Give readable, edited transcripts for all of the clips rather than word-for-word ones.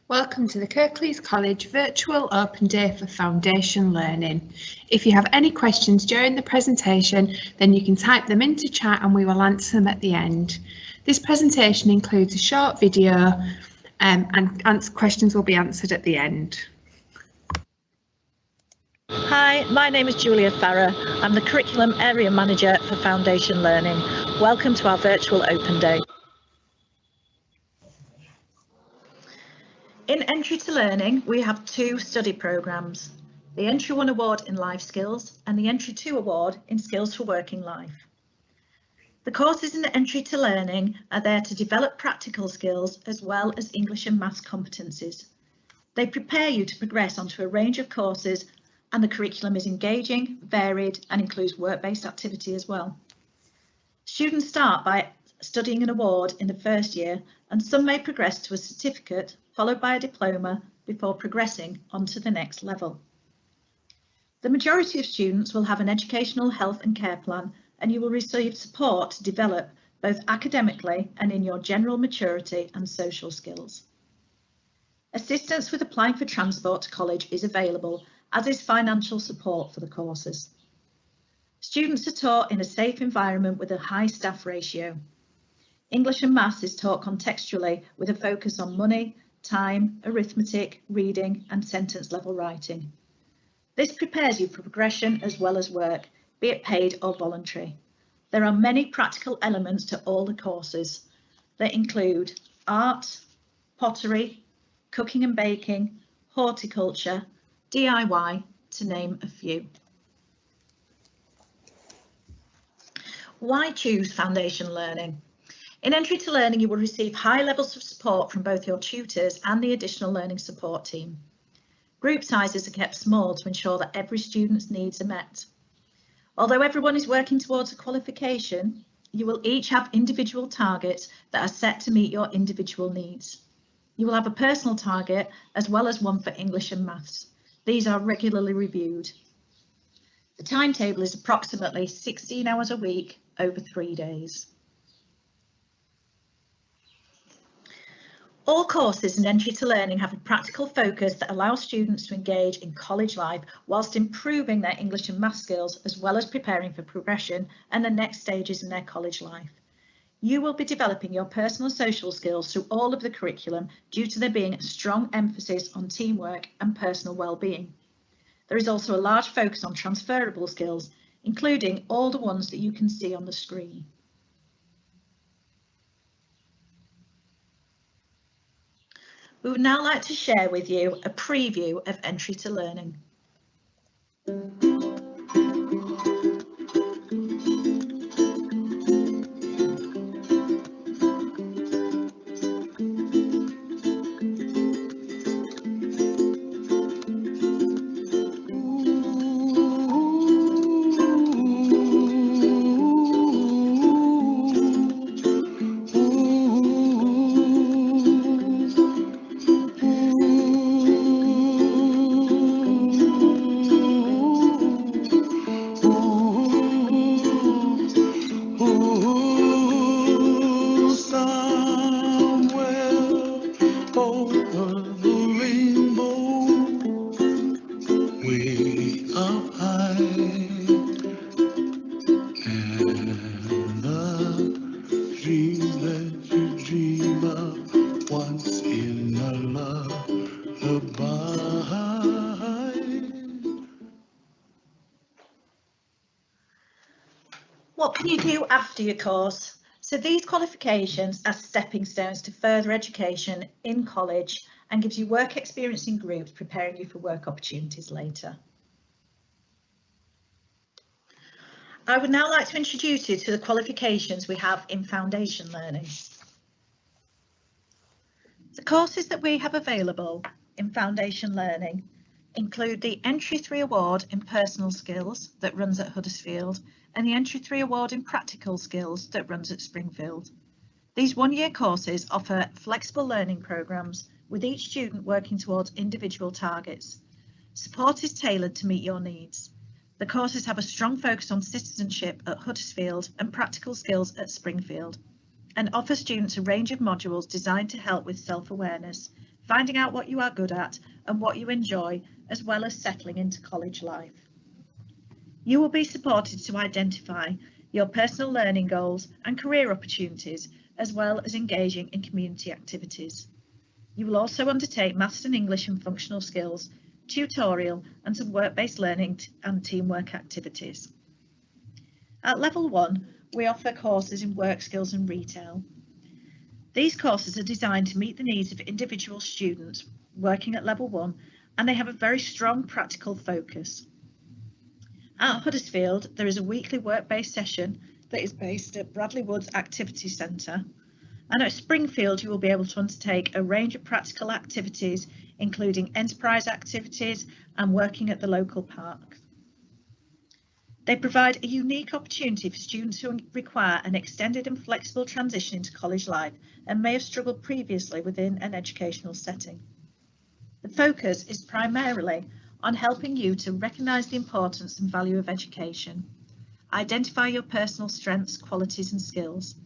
Welcome to the Kirklees College Virtual Open Day for Foundation Learning. If you have any questions during the presentation, then you can type them into chat and we will answer them at the end. This presentation includes a short video and questions will be answered at the end. Hi, my name is Julia Farrer. I'm the Curriculum Area Manager for Foundation Learning. Welcome to our Virtual Open Day. In Entry to Learning, we have two study programmes, the Entry 1 Award in Life Skills and the Entry 2 Award in Skills for Working Life. The courses in the Entry to Learning are there to develop practical skills as well as English and Maths competencies. They prepare you to progress onto a range of courses, and the curriculum is engaging, varied and includes work-based activity as well. Students start by studying an award in the first year, and some may progress to a certificate followed by a diploma before progressing onto the next level. The majority of students will have an educational health and care plan, and you will receive support to develop both academically and in your general maturity and social skills. Assistance with applying for transport to college is available, as is financial support for the courses. Students are taught in a safe environment with a high staff ratio. English and Maths is taught contextually with a focus on money, time, arithmetic, reading and sentence level writing. This prepares you for progression as well as work, be it paid or voluntary. There are many practical elements to all the courses. They include art, pottery, cooking and baking, horticulture, DIY, to name a few. Why choose Foundation Learning? In Entry to Learning, you will receive high levels of support from both your tutors and the additional learning support team. Group sizes are kept small to ensure that every student's needs are met. Although everyone is working towards a qualification, you will each have individual targets that are set to meet your individual needs. You will have a personal target as well as one for English and Maths. These are regularly reviewed. The timetable is approximately 16 hours a week over 3 days. All courses in Entry to Learning have a practical focus that allows students to engage in college life whilst improving their English and Maths skills, as well as preparing for progression and the next stages in their college life. You will be developing your personal and social skills through all of the curriculum due to there being a strong emphasis on teamwork and personal well-being. There is also a large focus on transferable skills, including all the ones that you can see on the screen. We would now like to share with you a preview of Entry to Learning. What can you do after your course? So these qualifications are stepping stones to further education in college and gives you work experience in groups, preparing you for work opportunities later. I would now like to introduce you to the qualifications we have in Foundation Learning. The courses that we have available in Foundation Learning include the Entry 3 Award in Personal Skills that runs at Huddersfield and the Entry 3 Award in Practical Skills that runs at Springfield. These one-year courses offer flexible learning programmes with each student working towards individual targets. Support is tailored to meet your needs. The courses have a strong focus on citizenship at Huddersfield and practical skills at Springfield, and offer students a range of modules designed to help with self-awareness, finding out what you are good at and what you enjoy, as well as settling into college life. You will be supported to identify your personal learning goals and career opportunities, as well as engaging in community activities. You will also undertake Maths and English and functional skills, tutorial and some work-based learning and teamwork activities. At Level 1, we offer courses in work skills and retail. These courses are designed to meet the needs of individual students working at Level 1, and they have a very strong practical focus. At Huddersfield, there is a weekly work-based session that is based at Bradley Woods Activity Centre, and at Springfield you will be able to undertake a range of practical activities, including enterprise activities and working at the local park. They provide a unique opportunity for students who require an extended and flexible transition into college life and may have struggled previously within an educational setting. The focus is primarily on helping you to recognise the importance and value of education, identify your personal strengths, qualities and skills,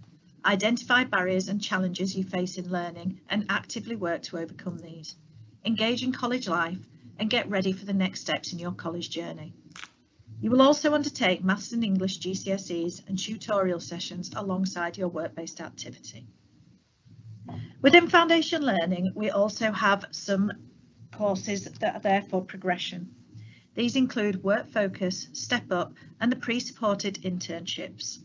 identify barriers and challenges you face in learning and actively work to overcome these, engage in college life and get ready for the next steps in your college journey. You will also undertake Maths and English GCSEs and tutorial sessions alongside your work-based activity. Within Foundation Learning, we also have some courses that are there for progression. These include Work Focus, Step Up and the pre-supported internships.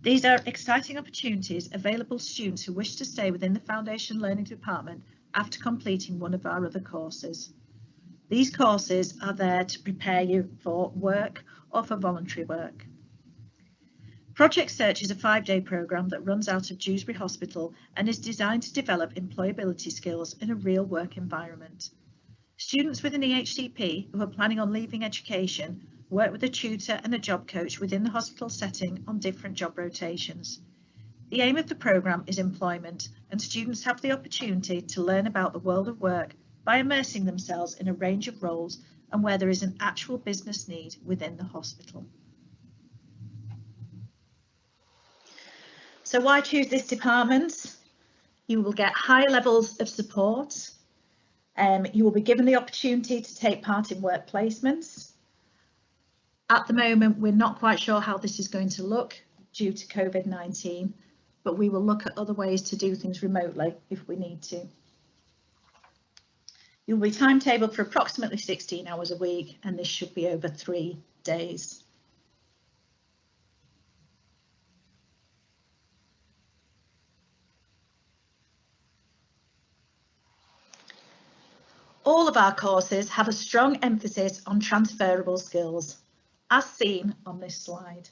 These are exciting opportunities available to students who wish to stay within the Foundation Learning department after completing one of our other courses. These courses are there to prepare you for work or for voluntary work. Project Search is a 5-day programme that runs out of Dewsbury Hospital and is designed to develop employability skills in a real work environment. Students with an EHCP who are planning on leaving education work with a tutor and a job coach within the hospital setting on different job rotations. The aim of the programme is employment, and students have the opportunity to learn about the world of work by immersing themselves in a range of roles and where there is an actual business need within the hospital. So why choose this department? You will get high levels of support. You will be given the opportunity to take part in work placements. At the moment, we're not quite sure how this is going to look due to COVID-19, but we will look at other ways to do things remotely if we need to. You'll be timetabled for approximately 16 hours a week, and this should be over 3 days. All of our courses have a strong emphasis on transferable skills, as seen on this slide.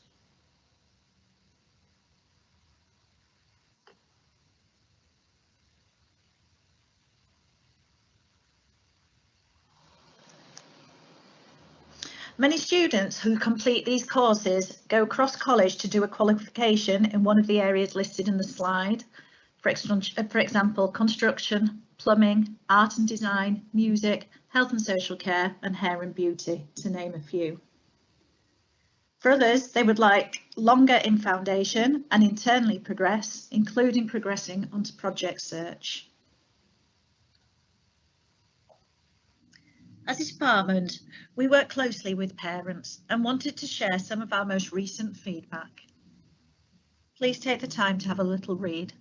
Many students who complete these courses go across college to do a qualification in one of the areas listed in the slide. For example, construction, plumbing, art and design, music, health and social care, and hair and beauty, to name a few. For others, they would like longer in foundation and internally progress, including progressing onto Project Search. As a department, we work closely with parents and wanted to share some of our most recent feedback. Please take the time to have a little read.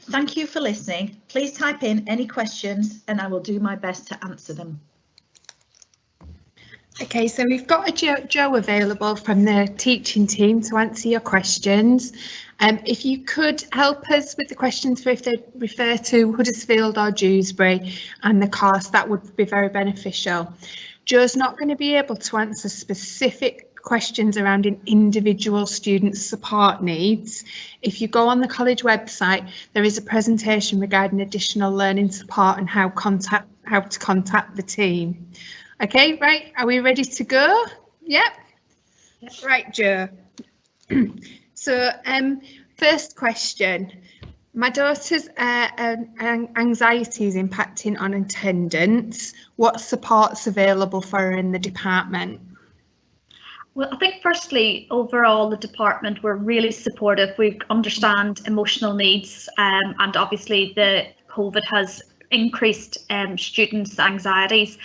Thank you for listening. Please type in any questions and I will do my best to answer them. Okay, so we've got a Joe available from the teaching team to answer your questions. If you could help us with the questions for if they refer to Huddersfield or Dewsbury and the course, that would be very beneficial. Joe's not going to be able to answer specific questions around an individual student's support needs. If you go on the college website, there is a presentation regarding additional learning support and how to contact the team. Okay, right, are we ready to go? Yep. Right, Jo. So, first question. My daughter's anxiety is impacting on attendance. What support's available for her in the department? Well, I think firstly, overall, the department were really supportive. We understand emotional needs, and obviously the COVID has increased students' anxieties.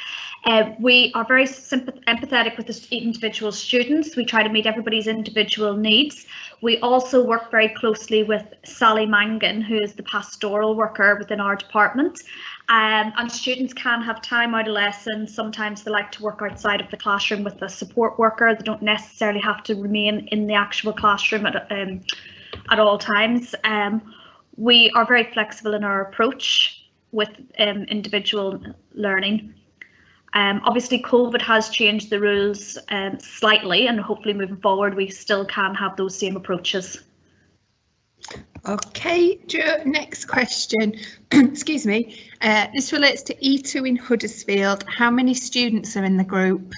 We are very empathetic with the individual students. We try to meet everybody's individual needs. We also work very closely with Sally Mangan, who is the pastoral worker within our department. And students can have time out of lessons. Sometimes they like to work outside of the classroom with a support worker. They don't necessarily have to remain in the actual classroom at all times. We are very flexible in our approach with individual learning. Obviously, COVID has changed the rules slightly, and hopefully moving forward, we still can have those same approaches. Okay, Jo, next question. Excuse me. This relates to E2 in Huddersfield. How many students are in the group?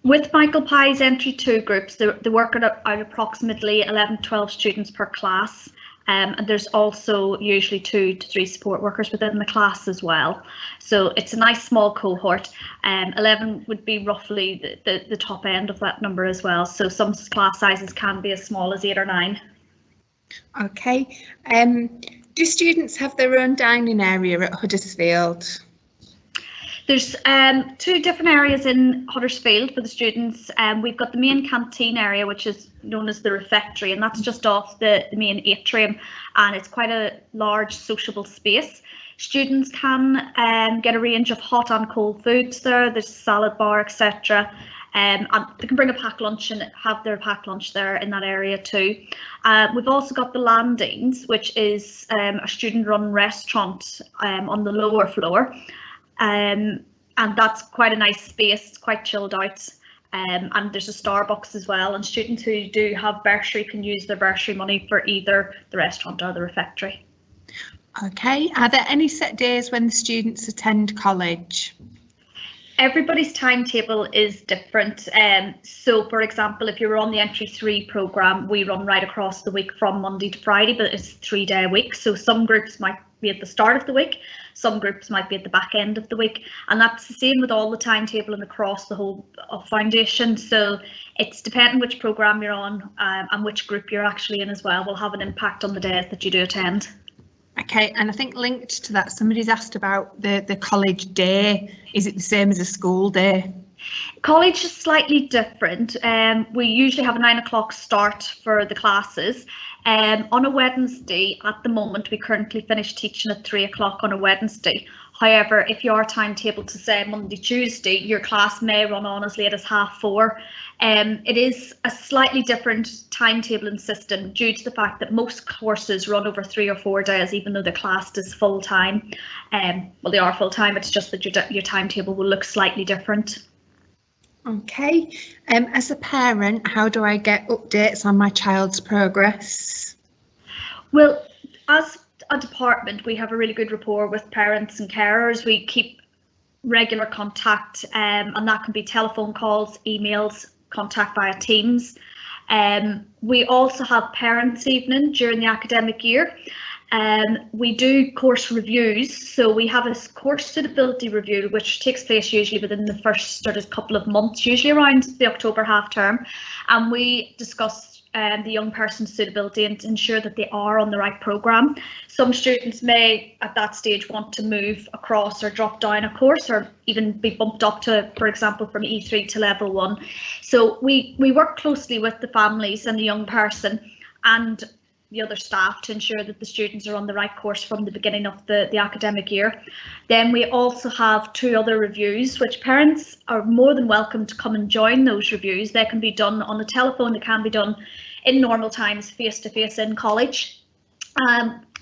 With Michael Pye's entry 2 groups, they work at approximately 11-12 students per class. And there's also usually 2 to 3 support workers within the class as well. So it's a nice small cohort. 11 would be roughly the top end of that number as well. So some class sizes can be as small as 8 or 9. Okay. Do students have their own dining area at Huddersfield? There's 2 different areas in Huddersfield for the students. We've got the main canteen area, which is known as the refectory, and that's just off the main atrium, and it's quite a large sociable space. Students can get a range of hot and cold foods there. There's a salad bar, etc. And they can bring a packed lunch and have their packed lunch there in that area too. We've also got the landings, which is a student-run restaurant on the lower floor. And that's quite a nice space. It's quite chilled out, and there's a Starbucks as well, and students who do have bursary can use their bursary money for either the restaurant or the refectory. Okay, are there any set days when the students attend college? Everybody's timetable is different. So for example, if you're on the entry 3 programme, we run right across the week from Monday to Friday, but it's a 3-day week. So some groups might be at the start of the week, some groups might be at the back end of the week, and that's the same with all the timetable and across the whole of foundation. So it's depending which programme you're on and which group you're actually in as well will have an impact on the days that you do attend. Okay, and I think linked to that, somebody's asked about the college day. Is it the same as a school day? College is slightly different. We usually have a 9 o'clock start for the classes. On a Wednesday, at the moment, we currently finish teaching at 3 o'clock on a Wednesday. However, if your timetable to say Monday, Tuesday, your class may run on as late as 4:30. It is a slightly different timetable and system due to the fact that most courses run over 3 or 4 days, even though the class is full time. Well, they are full time. It's just that your timetable will look slightly different. Okay, as a parent, how do I get updates on my child's progress? Well, as a department, we have a really good rapport with parents and carers. We keep regular contact, and that can be telephone calls, emails, contact via Teams. We also have parents' evening during the academic year. We do course reviews, so we have a course suitability review which takes place usually within the first sort of couple of months, usually around the October half term, and we discuss the young person's suitability and ensure that they are on the right programme. Some students may at that stage want to move across or drop down a course or even be bumped up to, for example, from E3 to level 1. So we work closely with the families and the young person and the other staff to ensure that the students are on the right course from the beginning of the academic year. Then we also have 2 other reviews, which parents are more than welcome to come and join those reviews. They can be done on the telephone, they can be done in normal times face-to-face in college.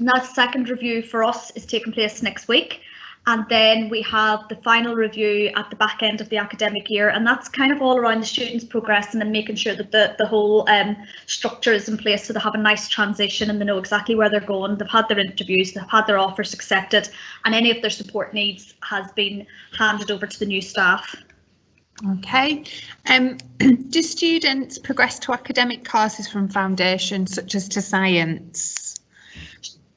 That second review for us is taking place next week, And then we have the final review at the back end of the academic year, and that's kind of all around the students progressing and making sure that the whole structure is in place, so they have a nice transition and they know exactly where they're going. They've had their interviews, they've had their offers accepted, and any of their support needs has been handed over to the new staff. Okay. Do students progress to academic courses from foundation, such as to science?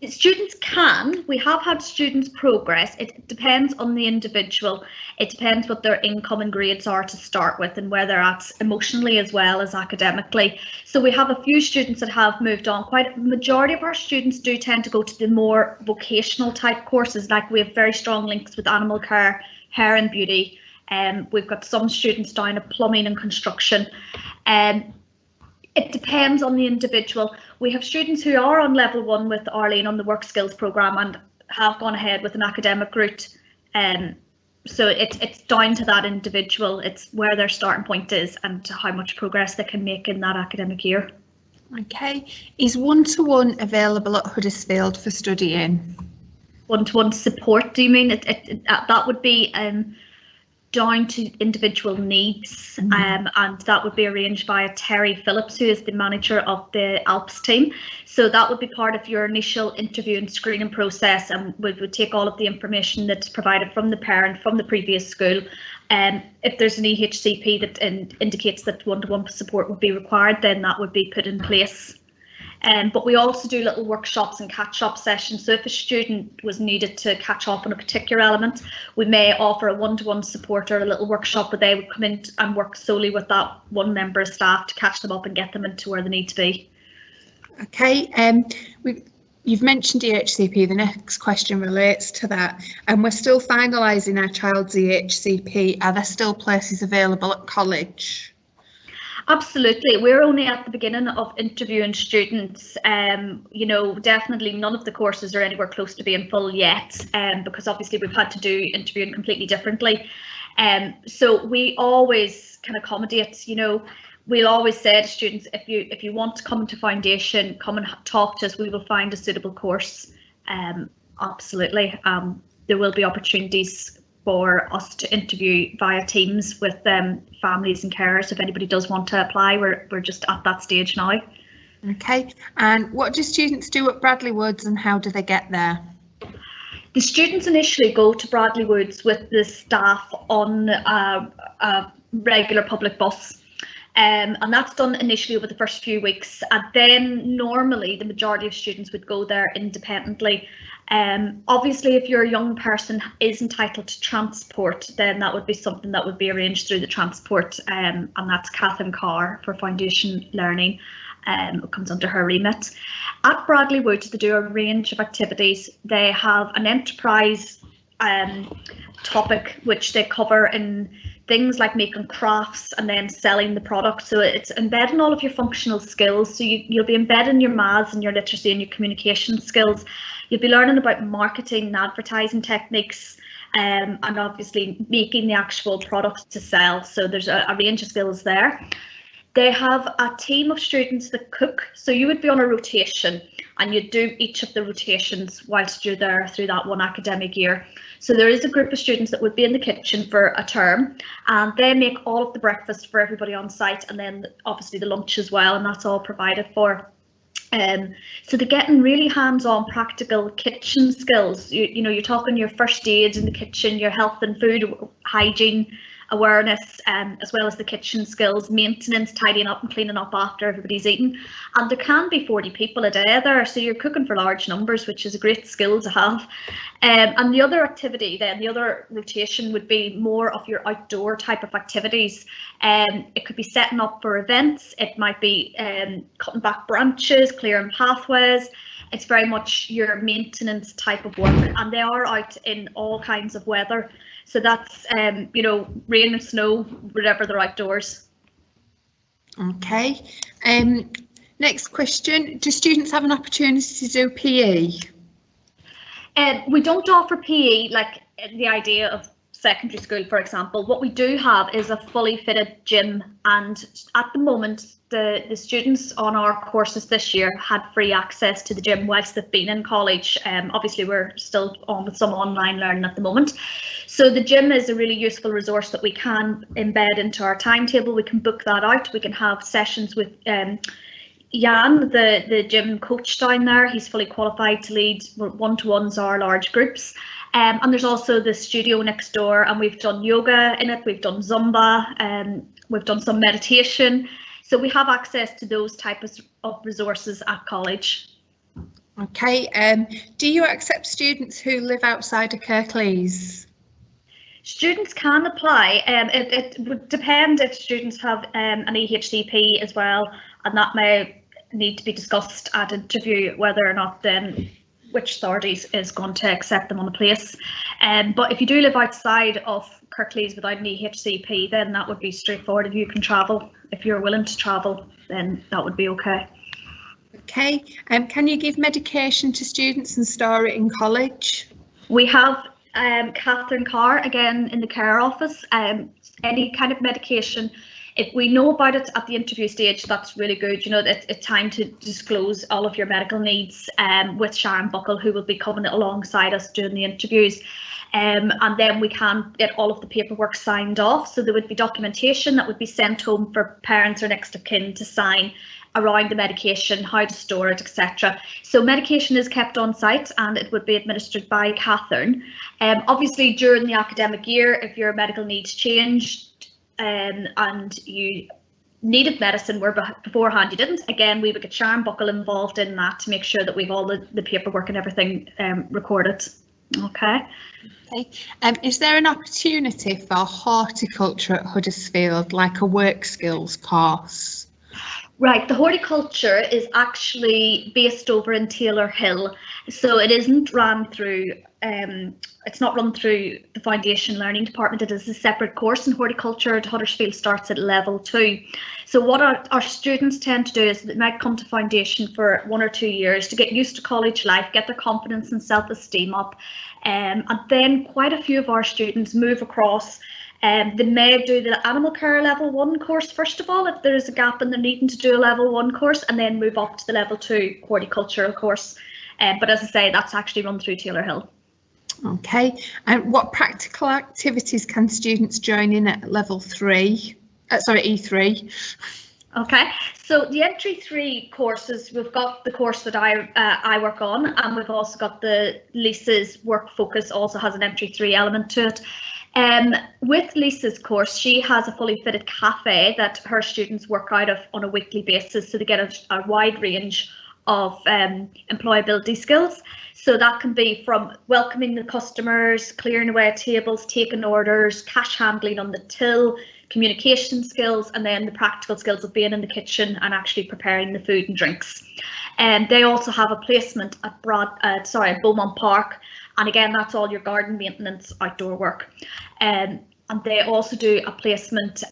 Students can. We have had students progress. It depends on the individual. It depends what their income and grades are to start with and where they're at emotionally as well as academically. So we have a few students that have moved on. Quite a majority of our students do tend to go to the more vocational type courses, like we have very strong links with animal care, hair and beauty. We've got some students down at plumbing and construction. It depends on the individual. We have students who are on level 1 with Arlene on the work skills programme and have gone ahead with an academic route. So it's down to that individual. It's where their starting point is and how much progress they can make in that academic year. Okay. Is one-to-one available at Huddersfield for studying? One-to-one support, do you mean? That would be down to individual needs, and that would be arranged by Terry Phillips, who is the manager of the Alps team. So that would be part of your initial interview and screening process, and we would take all of the information that's provided from the parent from the previous school. If there's an EHCP that indicates that one-to-one support would be required, then that would be put in place. But we also do little workshops and catch-up sessions. So if a student was needed to catch up on a particular element, we may offer a one-to-one support or a little workshop where they would come in and work solely with that one member of staff to catch them up and get them into where they need to be. Okay, you've mentioned EHCP. The next question relates to that, and we're still finalising our child's EHCP. Are there still places available at college? Absolutely. We're only at the beginning of interviewing students. You know, definitely none of the courses are anywhere close to being full yet, because obviously we've had to do interviewing completely differently. So we always can accommodate, you know, we'll always say to students, if you want to come into foundation, come and talk to us, we will find a suitable course. Absolutely. There will be opportunities for us to interview via Teams with families and carers. If anybody does want to apply, we're just at that stage now. Okay, and what do students do at Bradley Woods and how do they get there? The students initially go to Bradley Woods with the staff on a regular public bus. And that's done initially over the first few weeks, and then normally the majority of students would go there independently. Obviously, if your young person is entitled to transport, then that would be something that would be arranged through the transport, and that's Catherine Carr for foundation learning. It comes under her remit. At Bradley Woods, they do a range of activities. They have an enterprise topic which they cover in things like making crafts and then selling the product. So it's embedding all of your functional skills. So you'll be embedding your maths and your literacy and your communication skills. You'll be learning about marketing and advertising techniques, and obviously making the actual products to sell. So there's a range of skills there. They have a team of students that cook. So you would be on a rotation and you'd do each of the rotations whilst you're there through that one academic year. So there is a group of students that would be in the kitchen for a term, and they make all of the breakfast for everybody on site, and then obviously the lunch as well, and that's all provided for. So they're getting really hands-on practical kitchen skills. You know, you're talking your first aid in the kitchen, your health and food hygiene awareness, as well as the kitchen skills, maintenance, tidying up and cleaning up after everybody's eaten. And there can be 40 people a day there, so you're cooking for large numbers, which is a great skill to have. And the other activity then, the other rotation would be more of your outdoor type of activities. It could be setting up for events, it might be cutting back branches, clearing pathways. It's very much your maintenance type of work, and they are out in all kinds of weather. So that's, you know, rain and snow, whatever they're outdoors. Okay. Next question. Do students have an opportunity to do PE? We don't offer PE, like the idea of secondary school, for example. What we do have is a fully fitted gym, and at the moment the students on our courses this year had free access to the gym whilst they've been in college. Obviously we're still on with some online learning at the moment, so the gym is a really useful resource that we can embed into our timetable. We can book that out, we can have sessions with Jan, the gym coach down there. He's fully qualified to lead one-to-ones or large groups. And there's also the studio next door, and we've done yoga in it, we've done Zumba, we've done some meditation. So we have access to those types of resources at college. Okay, do you accept students who live outside of Kirklees? Students can apply. It would depend if students have an EHCP as well, and that may need to be discussed at interview whether or not then which authorities is going to accept them on the place. But if you do live outside of Kirklees without an EHCP, then that would be straightforward. If you can travel, if you're willing to travel, then that would be okay. Okay, can you give medication to students and store it in college? We have Catherine Carr again in the care office. Any kind of medication, if we know about it at the interview stage, that's really good. You know, it's time to disclose all of your medical needs with Sharon Buckle, who will be coming alongside us during the interviews. And then we can get all of the paperwork signed off. So there would be documentation that would be sent home for parents or next of kin to sign around the medication, how to store it, etc. So medication is kept on site and it would be administered by Catherine. Obviously during the academic year, if your medical needs changed and you needed medicine where beforehand you didn't, again we would get Sharon Buckle involved in that to make sure that we've all the paperwork and everything recorded. Okay. Okay. Is there an opportunity for horticulture at Huddersfield, like a work skills course? Right, the horticulture is actually based over in Taylor Hill, so it isn't run through, it's not run through the Foundation Learning Department. It is a separate course, and horticulture at Huddersfield starts at level 2. So what our students tend to do is they might come to Foundation for 1 or 2 years to get used to college life, get their confidence and self-esteem up, and then quite a few of our students move across. They may do the animal care level 1 course first of all, if there is a gap and they're needing to do a level 1 course, and then move up to the level 2 horticultural course. But as I say, that's actually run through Taylor Hill. Okay, and what practical activities can students join in at level 3? E3. Okay, so the entry 3 courses, we've got the course that I work on, and we've also got the Lisa's work focus also has an entry 3 element to it. With Lisa's course, she has a fully fitted cafe that her students work out of on a weekly basis, so they get a wide range of employability skills. So that can be from welcoming the customers, clearing away tables, taking orders, cash handling on the till, communication skills, and then the practical skills of being in the kitchen and actually preparing the food and drinks. And they also have a placement at Beaumont Park, and again that's all your garden maintenance, outdoor work. And they also do a placement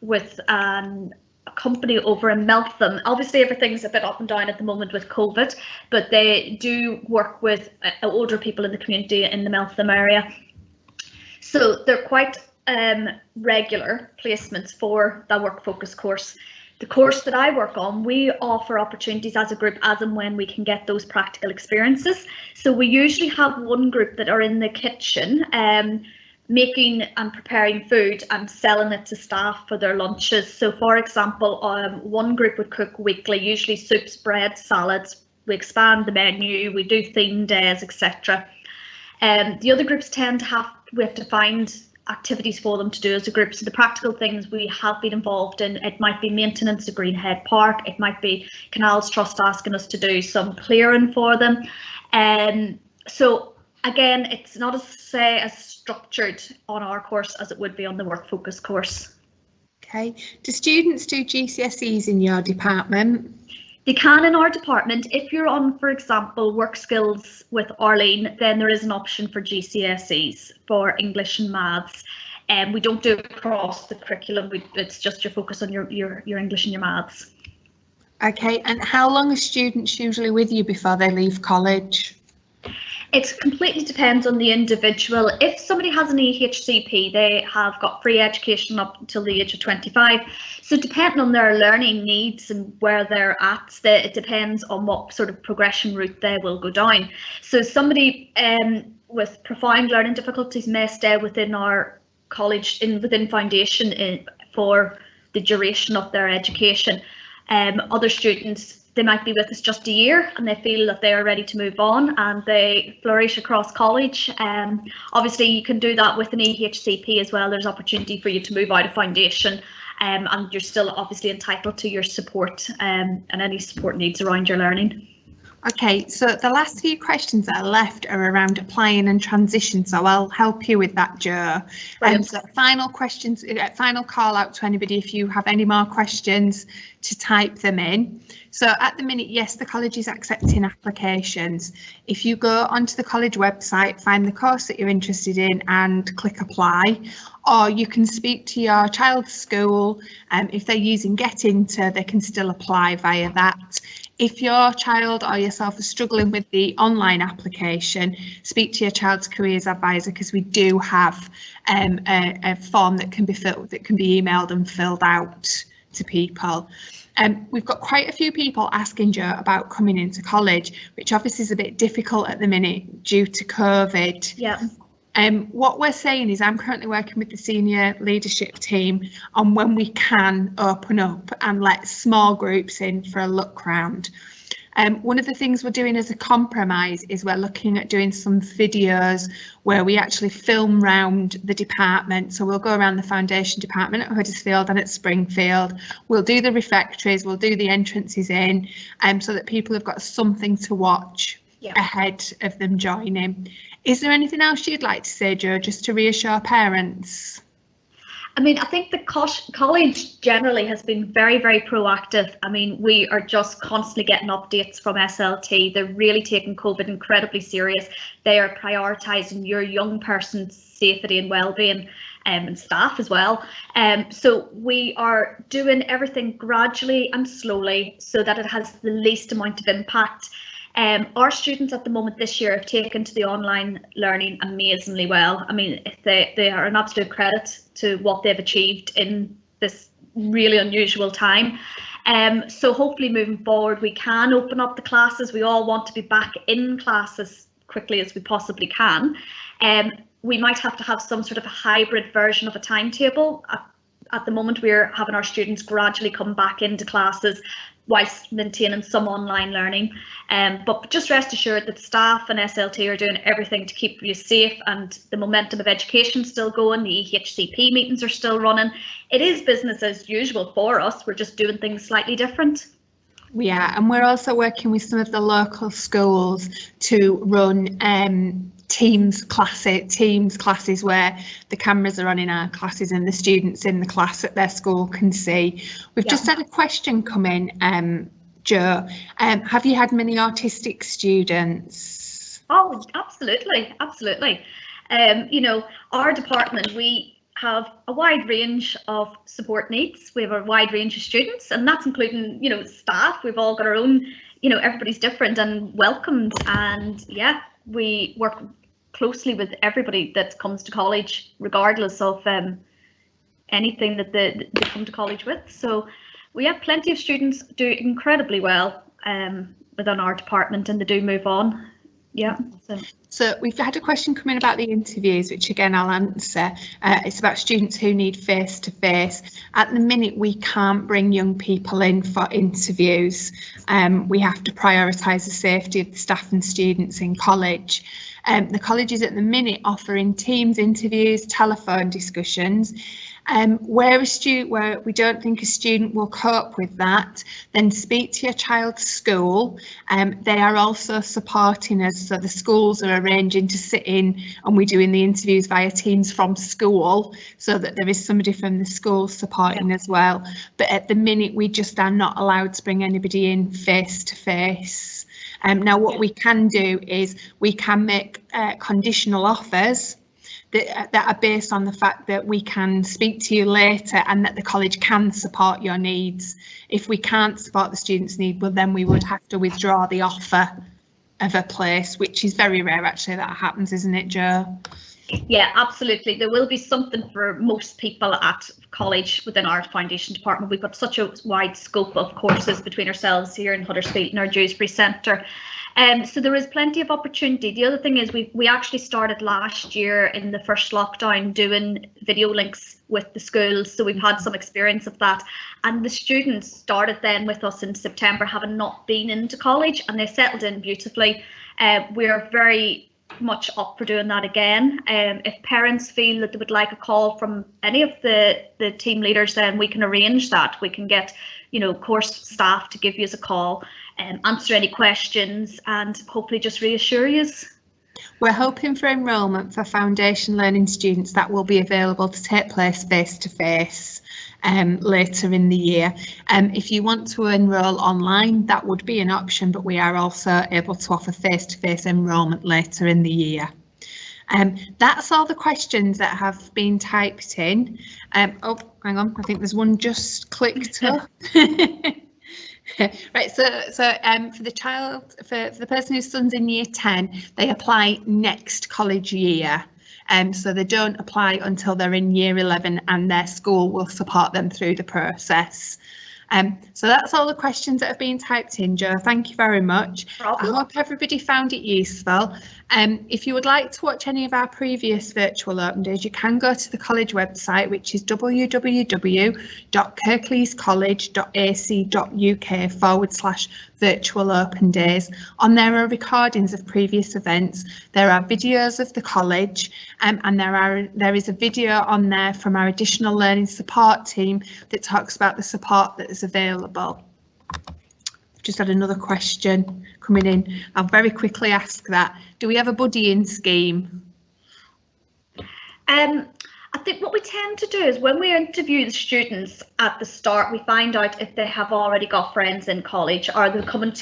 with a company over in Meltham. Obviously everything's a bit up and down at the moment with COVID, but they do work with older people in the community in the Meltham area. So they're quite regular placements for the work focus course. The course that I work on, we offer opportunities as a group as and when we can get those practical experiences. So we usually have one group that are in the kitchen making and preparing food and selling it to staff for their lunches. So for example, one group would cook weekly, usually soups, bread, salads. We expand the menu, we do theme days, etc. The other groups tend to we have to find activities for them to do as a group. So the practical things we have been involved in, it might be maintenance at Greenhead Park, it might be Canals Trust asking us to do some clearing for them. So again, it's not as structured on our course as it would be on the work focus course. Okay, do students do GCSEs in your department? They can in our department. If you're on, for example, work skills with Arlene, then there is an option for GCSEs for English and maths. And we don't do it across the curriculum. It's just your focus on your English and your maths. Okay, and how long are students usually with you before they leave college? It completely depends on the individual. If somebody has an EHCP, they have got free education up until the age of 25. So depending on their learning needs and where they're at, it depends on what sort of progression route they will go down. So somebody with profound learning difficulties may stay within our college, within foundation for the duration of their education. Other students, they might be with us just a year and they feel that they are ready to move on and they flourish across college. Obviously you can do that with an EHCP as well. There's opportunity for you to move out of foundation, and you're still obviously entitled to your support and any support needs around your learning. Okay, so the last few questions that are left are around applying and transition, so I'll help you with that, Jo. So final questions, final call out to anybody if you have any more questions to type them in. So at the minute, yes, the college is accepting applications. If you go onto the college website, find the course that you're interested in and click apply, or you can speak to your child's school. If they're using Get Into, they can still apply via that. If your child or yourself are struggling with the online application, speak to your child's careers advisor, because we do have a form that can be emailed and filled out to people. We've got quite a few people asking Jo about coming into college, which obviously is a bit difficult at the minute due to COVID. Yeah. What we're saying is I'm currently working with the senior leadership team on when we can open up and let small groups in for a look round. One of the things we're doing as a compromise is we're looking at doing some videos where we actually film round the department. So we'll go around the foundation department at Huddersfield and at Springfield. We'll do the refectories, we'll do the entrances in, so that people have got something to watch ahead of them joining. Is there anything else you'd like to say, Jo, just to reassure parents? I mean, I think the college generally has been very, very proactive. I mean, we are just constantly getting updates from SLT. They're really taking COVID incredibly serious. They are prioritising your young person's safety and well-being, and staff as well. So we are doing everything gradually and slowly so that it has the least amount of impact. Our students at the moment this year have taken to the online learning amazingly well. I mean, they are an absolute credit to what they've achieved in this really unusual time. So hopefully moving forward, we can open up the classes. We all want to be back in class as quickly as we possibly can. We might have to have some sort of a hybrid version of a timetable. At the moment, we're having our students gradually come back into classes whilst maintaining some online learning. But just rest assured that staff and SLT are doing everything to keep you safe, and the momentum of education still going. The EHCP meetings are still running. It is business as usual for us. We're just doing things slightly different. Yeah, and we're also working with some of the local schools to run Teams classes where the cameras are on in our classes and the students in the class at their school can see. We've just had a question come in, Jo. Have you had many autistic students? Oh, absolutely, absolutely. You know, our department, we have a wide range of support needs. We have a wide range of students, and that's including, you know, staff. We've all got our own, you know, everybody's different and welcomed, and yeah, we work closely with everybody that comes to college, regardless of anything that they come to college with. So we have plenty of students do incredibly well within our department, and they do move on. Yeah. So we've had a question come in about the interviews, which again I'll answer. It's about students who need face-to-face. At the minute, we can't bring young people in for interviews. We have to prioritise the safety of the staff and students in college. The colleges at the minute offering Teams interviews, telephone discussions. Where we don't think a student will cope with that, then speak to your child's school. They are also supporting us, so the schools are arranging to sit in and we're doing the interviews via Teams from school, so that there is somebody from the school supporting as well. But at the minute, we just are not allowed to bring anybody in face to face. Now what we can do is we can make conditional offers that are based on the fact that we can speak to you later and that the college can support your needs. If we can't support the student's need, well then we would have to withdraw the offer of a place, which is very rare actually that happens, isn't it, Jo? Yeah, absolutely. There will be something for most people at college within our foundation department. We've got such a wide scope of courses between ourselves here in Huddersfield and our Dewsbury Centre. So there is plenty of opportunity. The other thing is we actually started last year in the first lockdown doing video links with the schools. So we've had some experience of that. And the students started then with us in September, having not been into college, and they settled in beautifully. We're very much up for doing that again. If parents feel that they would like a call from any of the team leaders, then we can arrange that. We can get, course staff to give you a call and answer any questions and hopefully just reassure you. We're hoping for enrolment for foundation learning students that will be available to take place face-to-face later in the year. If you want to enrol online, that would be an option, but we are also able to offer face-to-face enrolment later in the year. That's all the questions that have been typed in. Oh, hang on, I think there's one just clicked up. Right, so for the child, for the person whose son's in year 10, they apply next college year. So they don't apply until they're in year 11, and their school will support them through the process. So that's all the questions that have been typed in, Jo. Thank you very much. I hope everybody found it useful. If you would like to watch any of our previous virtual open days, you can go to the college website, which is www.kirkleescollege.ac.uk/virtual open days. On there are recordings of previous events. There are videos of the college, and there is a video on there from our additional learning support team that talks about the support that is available. Just had another question coming in. I'll very quickly ask that. Do we have a buddying scheme? I think what we tend to do is when we interview the students at the start, we find out if they have already got friends in college, or they're coming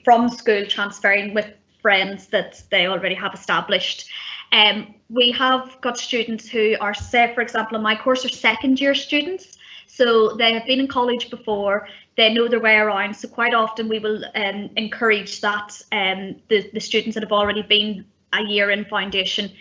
from school transferring with friends that they already have established. We have got students who are, say, for example, in my course, are second year students. So they have been in college before, they know their way around. So quite often we will encourage that the students that have already been a year in foundation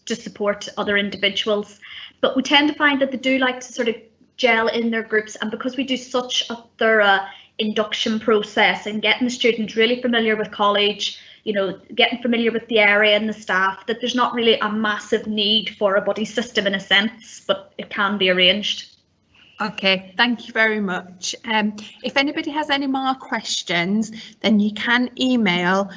to support other individuals. But we tend to find that they do like to sort of gel in their groups. And because we do such a thorough induction process and getting the students really familiar with college, getting familiar with the area and the staff, that there's not really a massive need for a buddy system in a sense, but it can be arranged. Okay, thank you very much. If anybody has any more questions, then you can email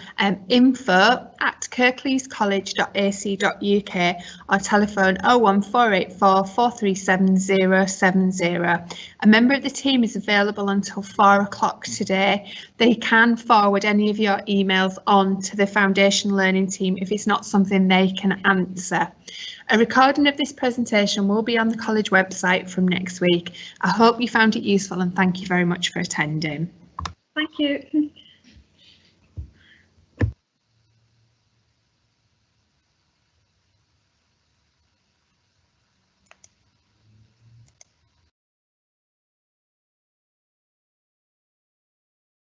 info@kirkleescollege.ac.uk or telephone 01484 437 070. A member of the team is available until 4 o'clock today. They can forward any of your emails on to the Foundation Learning team if it's not something they can answer. A recording of this presentation will be on the college website from next week. I hope you found it useful, and thank you very much for attending. Thank you.